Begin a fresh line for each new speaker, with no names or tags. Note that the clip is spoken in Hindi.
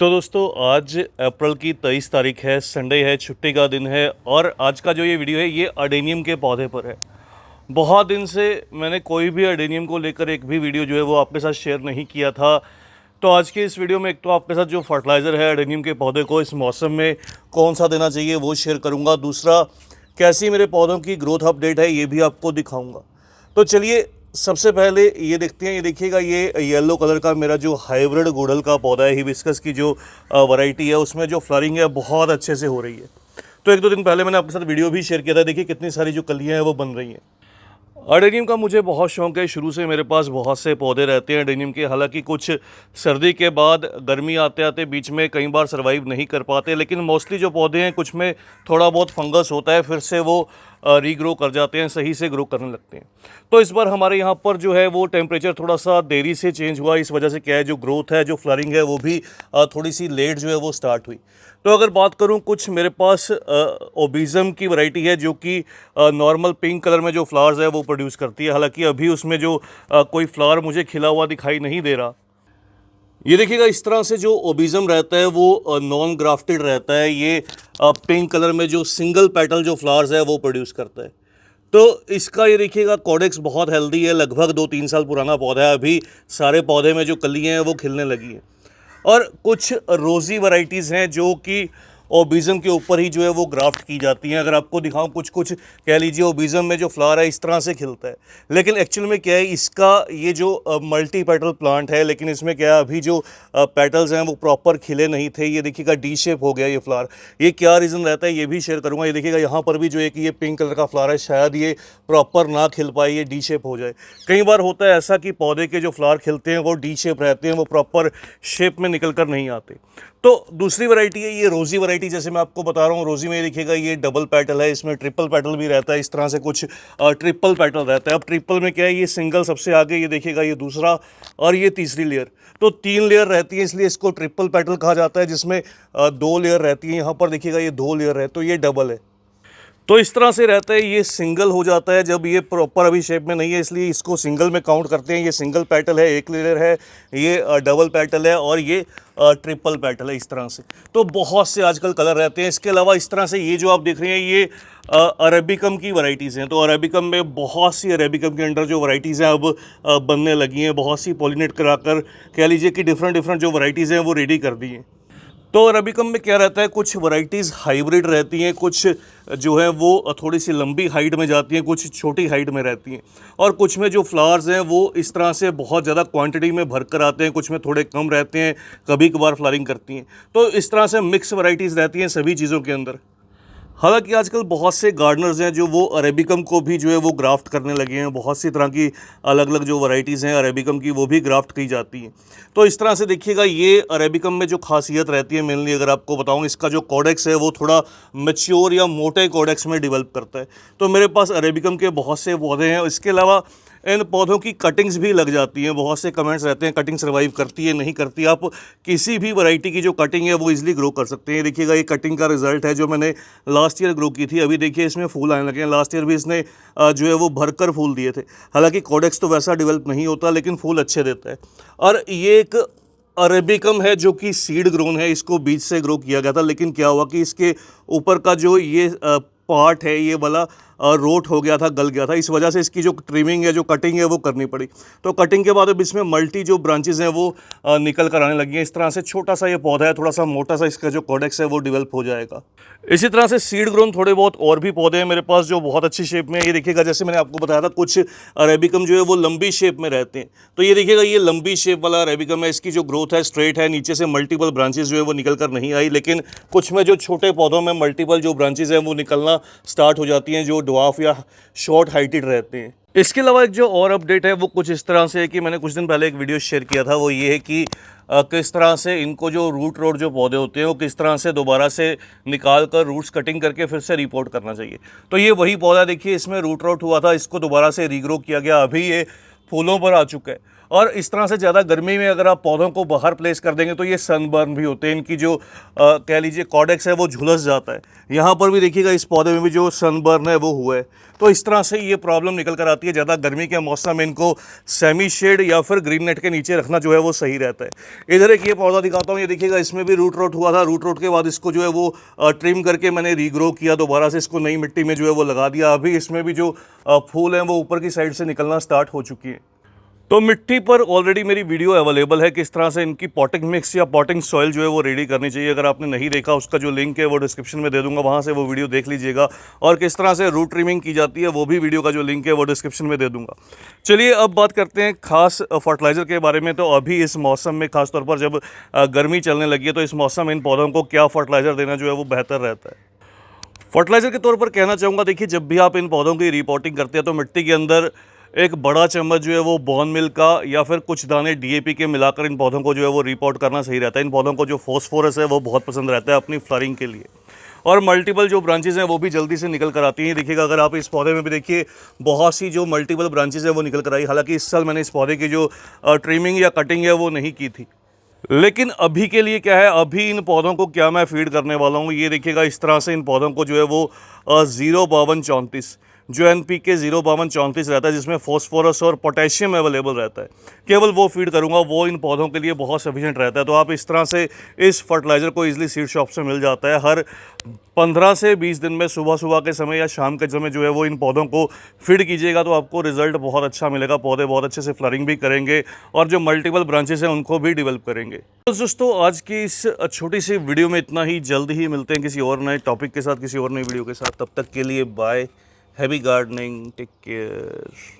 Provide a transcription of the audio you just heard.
तो दोस्तों आज अप्रैल की 23 तारीख है, संडे है, छुट्टी का दिन है और आज का जो ये वीडियो है ये अडेनियम के पौधे पर है। बहुत दिन से मैंने कोई भी अडेनियम को लेकर एक भी वीडियो जो है वो आपके साथ शेयर नहीं किया था। तो आज की इस वीडियो में एक तो आपके साथ जो फर्टिलाइज़र है अडेनियम के पौधे को इस मौसम में कौन सा देना चाहिए वो शेयर करूँगा। दूसरा, कैसी मेरे पौधों की ग्रोथ अपडेट है ये भी आपको दिखाऊँगा। तो चलिए सबसे पहले ये देखते हैं। ये देखिएगा, ये येलो कलर का मेरा जो हाइब्रिड गुड़हल का पौधा है, हिबिस्कस की जो वैरायटी है, उसमें जो फ्लावरिंग है बहुत अच्छे से हो रही है। तो एक दो दिन पहले मैंने आपके साथ वीडियो भी शेयर किया था। देखिए कितनी सारी जो कलियां हैं वो बन रही हैं। अडेनियम का मुझे बहुत शौक है, शुरू से मेरे पास बहुत से पौधे रहते हैं अडेनियम के। हालांकि कुछ सर्दी के बाद गर्मी आते आते बीच में कई बार सर्वाइव नहीं कर पाते, लेकिन मोस्टली जो पौधे हैं कुछ में थोड़ा बहुत फंगस होता है, फिर से वो रीग्रो कर जाते हैं, सही से ग्रो करने लगते हैं। तो इस बार हमारे यहाँ पर जो है वो टेम्परेचर थोड़ा सा देरी से चेंज हुआ। इस वजह से क्या है, जो ग्रोथ है, जो फ्लावरिंग है, वो भी थोड़ी सी लेट जो है वो स्टार्ट हुई। तो अगर बात करूं, कुछ मेरे पास ओबिज़म की वैरायटी है जो कि नॉर्मल पिंक कलर में जो फ्लावर्स है वो प्रोड्यूस करती है। हालांकि अभी उसमें जो कोई फ्लावर मुझे खिला हुआ दिखाई नहीं दे रहा। ये देखिएगा, इस तरह से जो ओबिज़म रहता है वो नॉन ग्राफ्टेड रहता है। ये पिंक कलर में जो सिंगल पेटल जो फ्लावर्स है वो प्रोड्यूस करता है। तो इसका ये देखिएगा कॉडेक्स बहुत हेल्दी है, लगभग 2-3 साल पुराना पौधा है। अभी सारे पौधे में जो कलियाँ हैं वो खिलने लगी हैं। और कुछ रोज़ी वैरायटीज़ हैं जो कि ओबिज़म के ऊपर ही जो है वो ग्राफ्ट की जाती हैं। अगर आपको दिखाऊं, कुछ कुछ कह लीजिए ओबिज़म में जो फ्लावर है इस तरह से खिलता है, लेकिन एक्चुअल में क्या है, इसका ये जो मल्टी पेटल प्लांट है, लेकिन इसमें क्या है, अभी जो पेटल्स हैं वो प्रॉपर खिले नहीं थे। ये देखिएगा डी शेप हो गया ये फ्लावर। ये क्या रीज़न रहता है ये भी शेयर करूँगा। ये देखिएगा यहाँ पर भी जो है कि ये पिंक कलर का फ्लावर है, शायद ये प्रॉपर ना खिल पाए, ये डी शेप हो जाए। कई बार होता है ऐसा कि पौधे के जो फ्लावर खिलते हैं वो डी शेप रहते हैं, वो प्रॉपर शेप में निकल कर नहीं आते। तो दूसरी वैरायटी है ये रोज़ी वैरायटी। जैसे मैं आपको बता रहा हूँ, रोज़ी में देखिएगा ये डबल पेटल है, इसमें ट्रिपल पेटल भी रहता है। इस तरह से कुछ ट्रिपल पेटल रहता है। अब ट्रिपल में क्या है, ये सिंगल सबसे आगे, ये देखिएगा ये दूसरा और ये तीसरी लेयर। तो 3 लेयर रहती है, इसलिए इसको ट्रिपल पेटल कहा जाता है, जिसमें 2 लेयर रहती है। यहाँ पर देखिएगा ये 2 लेयर है, तो ये डबल है। तो इस तरह से रहता है, ये सिंगल हो जाता है जब ये प्रॉपर अभी शेप में नहीं है, इसलिए इसको सिंगल में काउंट करते हैं। ये सिंगल पेटल है, एक लेयर है, ये डबल पेटल है और ये ट्रिपल पेटल है, इस तरह से। तो बहुत से आजकल कलर रहते हैं। इसके अलावा इस तरह से ये जो आप देख रहे हैं ये अरेबिकम की वैरायटीज़ हैं। तो अरेबिकम में बहुत सी अरेबिकम के अंडर जो वैरायटीज़ हैं अब बनने लगी हैं। बहुत सी पॉलिनेट कराकर कह लीजिए कि डिफरेंट डिफरेंट जो वैरायटीज़ हैं वो रेडी कर दी हैं। तो अरेबिकम में क्या रहता है, कुछ वैरायटीज़ हाइब्रिड रहती हैं, कुछ जो है वो थोड़ी सी लंबी हाइट में जाती हैं, कुछ छोटी हाइट में रहती हैं, और कुछ में जो फ्लावर्स हैं वो इस तरह से बहुत ज़्यादा क्वांटिटी में भर कर आते हैं, कुछ में थोड़े कम रहते हैं, कभी कभार फ्लावरिंग करती हैं। तो इस तरह से मिक्स वैरायटीज़ रहती हैं सभी चीज़ों के अंदर। हालांकि आजकल बहुत से गार्डनर्स हैं जो वो अरेबिकम को भी जो है वो ग्राफ्ट करने लगे हैं। बहुत सी तरह की अलग अलग जो वैरायटीज़ हैं अरेबिकम की वो भी ग्राफ्ट की जाती हैं। तो इस तरह से देखिएगा, ये अरेबिकम में जो खासियत रहती है मेनली अगर आपको बताऊं, इसका जो कॉडेक्स है वो थोड़ा मैच्योर या मोटे कॉडेक्स में डेवलप करता है। तो मेरे पास अरेबिकम के बहुत से पौधे हैं। इसके अलावा इन पौधों की कटिंग्स भी लग जाती हैं। बहुत से कमेंट्स रहते हैं कटिंग सर्वाइव करती है नहीं करती। आप किसी भी वैरायटी की जो कटिंग है वो इजीली ग्रो कर सकते हैं। देखिएगा ये कटिंग का रिजल्ट है जो मैंने लास्ट ईयर ग्रो की थी। अभी देखिए इसमें फूल आने लगे हैं। लास्ट ईयर भी इसने जो है वो भरकर फूल दिए थे। हालांकि कॉडेक्स तो वैसा डेवलप नहीं होता, लेकिन फूल अच्छे देता है। और ये एक अरेबिकम है जो कि सीड ग्रोन है, इसको बीज से ग्रो किया गया था। लेकिन क्या हुआ कि इसके ऊपर का जो ये पार्ट है ये वाला रोट हो गया था, गल गया था। इस वजह से इसकी जो ट्रिमिंग है, जो कटिंग है वो करनी पड़ी। तो कटिंग के बाद अब इसमें मल्टी जो ब्रांचेज हैं वो निकल कर आने लगी हैं। इस तरह से छोटा सा ये पौधा है, थोड़ा सा मोटा सा इसका जो कॉडेक्स है वो डेवलप हो जाएगा। इसी तरह से सीड ग्रोन थोड़े बहुत और भी पौधे हैं मेरे पास जो बहुत अच्छी शेप में है। ये देखिएगा, जैसे मैंने आपको बताया था, कुछ अरेबिकम जो है वो लंबी शेप में रहते हैं। तो ये देखिएगा, ये लंबी शेप वाला अरेबिकम है। इसकी जो ग्रोथ है स्ट्रेट है, नीचे से मल्टीपल ब्रांचेज जो है वो निकल कर नहीं आई। लेकिन कुछ में जो छोटे पौधों में मल्टीपल जो ब्रांचेज हैं वो निकलना स्टार्ट हो जाती हैं, जो ड्वार्फ या शॉर्ट हाइटेड रहते हैं। इसके अलावा एक जो और अपडेट है वो कुछ इस तरह से है कि मैंने कुछ दिन पहले एक वीडियो शेयर किया था। वो ये है कि किस तरह से इनको जो रूट रोड जो पौधे होते हैं वो किस तरह से दोबारा से निकाल कर रूट्स कटिंग करके फिर से रिपोर्ट करना चाहिए। तो ये वही पौधा देखिए, इसमें रूट रोट हुआ था, इसको दोबारा से रीग्रो किया गया, अभी ये फूलों पर आ चुका है। और इस तरह से ज़्यादा गर्मी में अगर आप पौधों को बाहर प्लेस कर देंगे तो ये सनबर्न भी होते हैं, इनकी जो कह लीजिए कॉडेक्स है वो झुलस जाता है। यहाँ पर भी देखिएगा इस पौधे में भी जो सनबर्न है वो हुआ है। तो इस तरह से ये प्रॉब्लम निकल कर आती है। ज़्यादा गर्मी के मौसम में इनको सेमी शेड या फिर ग्रीन नेट के नीचे रखना जो है वो सही रहता है। इधर एक ये पौधा दिखाता हूँ, ये देखिएगा इसमें भी रूट रोट हुआ था। रूट रोट के बाद इसको जो है वो ट्रिम करके मैंने रीग्रो किया, दोबारा से इसको नई मिट्टी में जो है वो लगा दिया। अभी इसमें भी जो फूल हैं वो ऊपर की साइड से निकलना स्टार्ट हो चुकी है। तो मिट्टी पर ऑलरेडी मेरी वीडियो अवेलेबल है, किस तरह से इनकी पॉटिंग मिक्स या पॉटिंग सॉइल जो है वो रेडी करनी चाहिए। अगर आपने नहीं देखा उसका जो लिंक है वो डिस्क्रिप्शन में दे दूंगा, वहाँ से वो वीडियो देख लीजिएगा। और किस तरह से रूट ट्रिमिंग की जाती है वो भी वीडियो का जो लिंक है वो डिस्क्रिप्शन में दे दूंगा। चलिए अब बात करते हैं खास फर्टिलाइज़र के बारे में। तो अभी इस मौसम में खासतौर पर जब गर्मी चलने लगी है तो इस मौसम में इन पौधों को क्या फर्टिलाइज़र देना जो है वो बेहतर रहता है। फर्टिलाइज़र के तौर पर कहना चाहूँगा, देखिए जब भी आप इन पौधों की रिपोर्टिंग करते हैं तो मिट्टी के अंदर एक बड़ा चम्मच जो है वो बॉर्न मिल का या फिर कुछ दाने डीएपी के मिलाकर इन पौधों को जो है वो रिपोर्ट करना सही रहता है। इन पौधों को जो फॉस्फोरस है वो बहुत पसंद रहता है अपनी फ्लावरिंग के लिए। और मल्टीपल जो ब्रांचेज हैं वो भी जल्दी से निकल कर आती हैं। देखिएगा अगर आप इस पौधे में भी देखिए बहुत सी जो मल्टीपल ब्रांचेज हैं वो निकल कर आई। हालांकि इस साल मैंने इस पौधे की जो ट्रिमिंग या कटिंग है वो नहीं की थी। लेकिन अभी के लिए क्या है, अभी इन पौधों को क्या मैं फीड करने वाला हूँ, ये देखिएगा इस तरह से इन पौधों को जो है वो 05234 जो NPK 05234 रहता है, जिसमें फॉस्फोरस और पोटेशियम अवेलेबल रहता है, केवल वो फीड करूँगा। वो इन पौधों के लिए बहुत सफिशिएंट रहता है। तो आप इस तरह से इस फर्टिलाइज़र को ईजिली सीड शॉप से मिल जाता है। हर 15 से 20 दिन में सुबह सुबह के समय या शाम के समय जो है वो इन पौधों को फीड कीजिएगा तो आपको रिजल्ट बहुत अच्छा मिलेगा। पौधे बहुत अच्छे से फ्लरिंग भी करेंगे और जो मल्टीपल ब्रांचेस हैं उनको भी डेवलप करेंगे। तो दोस्तों आज की इस छोटी सी वीडियो में इतना ही। जल्द ही मिलते हैं किसी और नए टॉपिक के साथ, किसी और नई वीडियो के साथ। तब तक के लिए bye, happy gardening, take care.